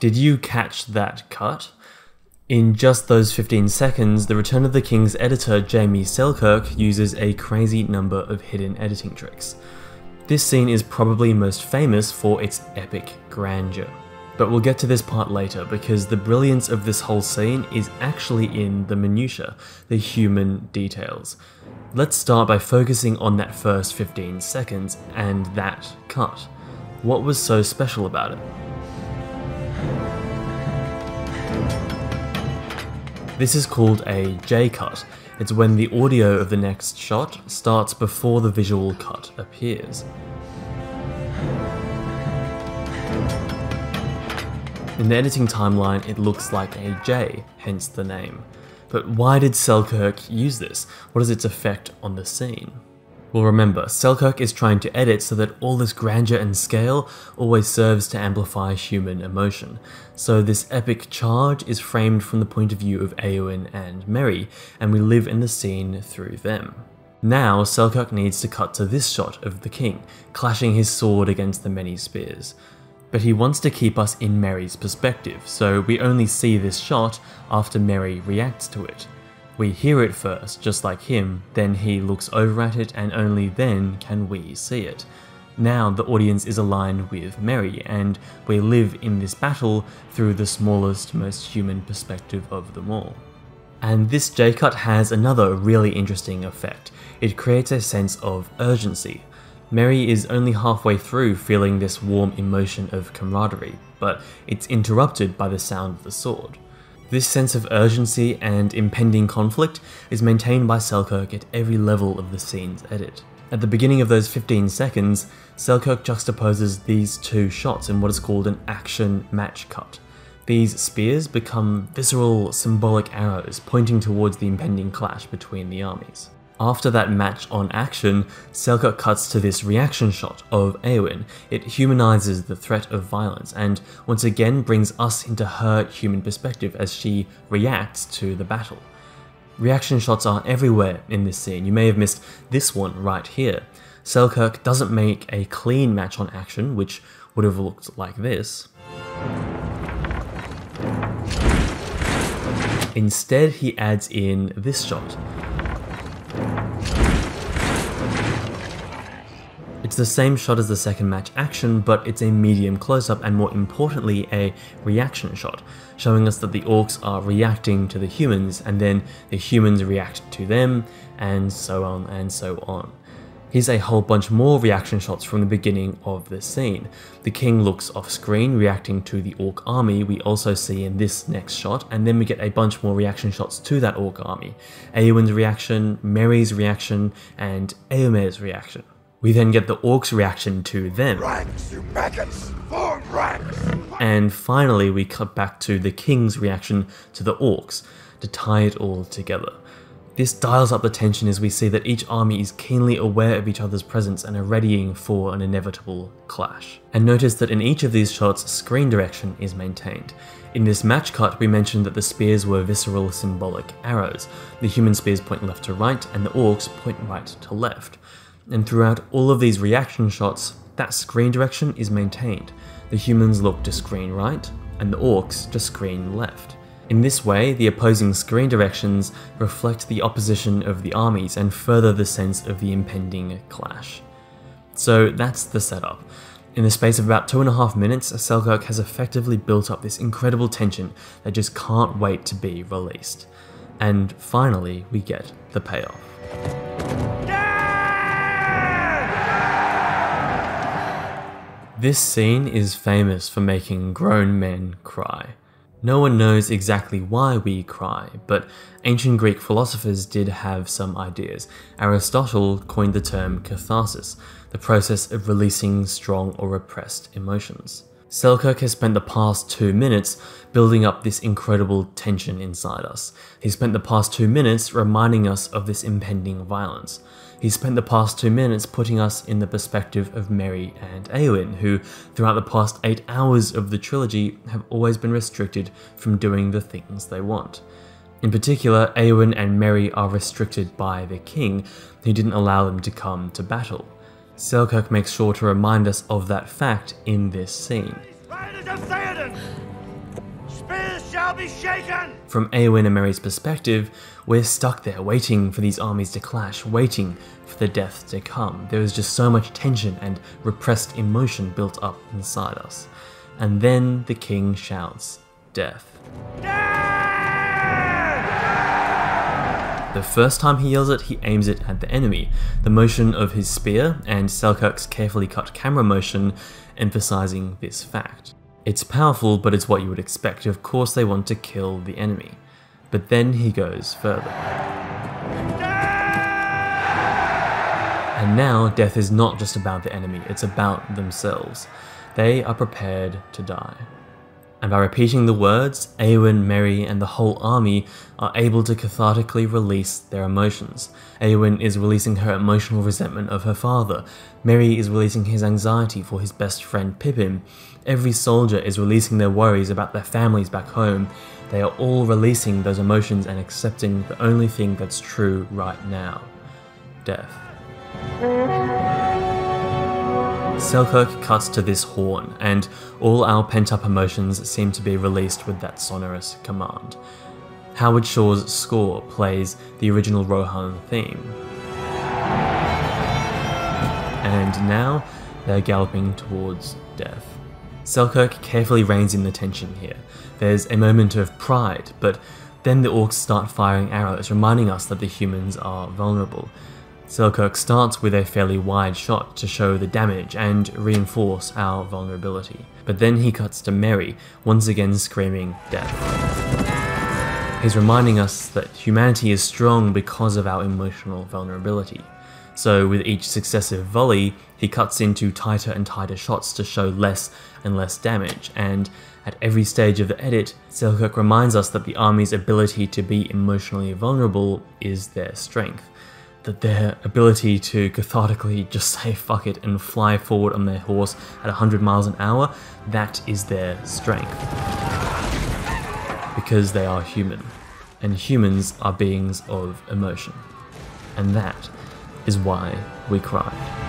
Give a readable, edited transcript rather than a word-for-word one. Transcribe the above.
Did you catch that cut? In just those 15 seconds, the Return of the King's editor Jamie Selkirk uses a crazy number of hidden editing tricks. This scene is probably most famous for its epic grandeur. But we'll get to this part later because the brilliance of this whole scene is actually in the minutiae, the human details. Let's start by focusing on that first 15 seconds and that cut. What was so special about it? This is called a J-cut. It's when the audio of the next shot starts before the visual cut appears. In the editing timeline, it looks like a J, hence the name. But why did Selkirk use this? What is its effect on the scene? Well, remember, Selkirk is trying to edit so that all this grandeur and scale always serves to amplify human emotion. So this epic charge is framed from the point of view of Éowyn and Merry, and we live in the scene through them. Now, Selkirk needs to cut to this shot of the king, clashing his sword against the many spears. But he wants to keep us in Merry's perspective, so we only see this shot after Merry reacts to it. We hear it first, just like him, then he looks over at it, and only then can we see it. Now the audience is aligned with Merry, and we live in this battle through the smallest, most human perspective of them all. And this J-cut has another really interesting effect. It creates a sense of urgency. Merry is only halfway through feeling this warm emotion of camaraderie, but it's interrupted by the sound of the sword. This sense of urgency and impending conflict is maintained by Selkirk at every level of the scene's edit. At the beginning of those 15 seconds, Selkirk juxtaposes these two shots in what is called an action match cut. These spears become visceral, symbolic arrows pointing towards the impending clash between the armies. After that match on action, Selkirk cuts to this reaction shot of Éowyn. It humanizes the threat of violence and once again brings us into her human perspective as she reacts to the battle. Reaction shots are everywhere in this scene. You may have missed this one right here. Selkirk doesn't make a clean match on action, which would have looked like this. Instead, he adds in this shot. It's the same shot as the second match action, but it's a medium close-up and more importantly a reaction shot, showing us that the orcs are reacting to the humans and then the humans react to them, and so on and so on. Here's a whole bunch more reaction shots from the beginning of the scene. The king looks off screen reacting to the orc army we also see in this next shot, and then we get a bunch more reaction shots to that orc army. Éowyn's reaction, Merry's reaction, and Éomer's reaction. We then get the orcs' reaction to them. Ranks, you maggots! Form ranks! And finally we cut back to the king's reaction to the orcs, to tie it all together. This dials up the tension as we see that each army is keenly aware of each other's presence and are readying for an inevitable clash. And notice that in each of these shots, screen direction is maintained. In this match cut, we mentioned that the spears were visceral symbolic arrows. The human spears point left to right, and the orcs point right to left. And throughout all of these reaction shots, that screen direction is maintained. The humans look to screen right, and the orcs to screen left. In this way, the opposing screen directions reflect the opposition of the armies and further the sense of the impending clash. So that's the setup. In the space of about 2.5 minutes, Selkirk has effectively built up this incredible tension that just can't wait to be released. And finally, we get the payoff. This scene is famous for making grown men cry. No one knows exactly why we cry, but ancient Greek philosophers did have some ideas. Aristotle coined the term catharsis, the process of releasing strong or repressed emotions. Selkirk has spent the past 2 minutes building up this incredible tension inside us. He spent the past 2 minutes reminding us of this impending violence. He spent the past 2 minutes putting us in the perspective of Merry and Éowyn, who throughout the past 8 hours of the trilogy have always been restricted from doing the things they want. In particular, Éowyn and Merry are restricted by the king, who didn't allow them to come to battle. Selkirk makes sure to remind us of that fact in this scene. spears shall be shaken! From Eowyn and Merry's perspective, we're stuck there waiting for these armies to clash, waiting for the death to come. There is just so much tension and repressed emotion built up inside us. And then the king shouts, "Death." The first time he yells it, he aims it at the enemy. The motion of his spear and Selkirk's carefully cut camera motion emphasizing this fact. It's powerful, but it's what you would expect. Of course they want to kill the enemy. But then he goes further. And now death is not just about the enemy, it's about themselves. They are prepared to die. And by repeating the words, Eowyn, Merry, and the whole army are able to cathartically release their emotions. Eowyn is releasing her emotional resentment of her father. Merry is releasing his anxiety for his best friend Pippin. Every soldier is releasing their worries about their families back home. They are all releasing those emotions and accepting the only thing that's true right now: death. Selkirk cuts to this horn, and all our pent-up emotions seem to be released with that sonorous command. Howard Shore's score plays the original Rohan theme. And now they're galloping towards death. Selkirk carefully reins in the tension here. There's a moment of pride, but then the orcs start firing arrows, reminding us that the humans are vulnerable. Selkirk starts with a fairly wide shot to show the damage and reinforce our vulnerability. But then he cuts to Merry, once again screaming death. He's reminding us that humanity is strong because of our emotional vulnerability. So with each successive volley, he cuts into tighter and tighter shots to show less and less damage, and at every stage of the edit, Selkirk reminds us that the army's ability to be emotionally vulnerable is their strength. That their ability to cathartically just say fuck it and fly forward on their horse at 100 miles an hour, that is their strength. Because they are human, and humans are beings of emotion. And that is why we cried.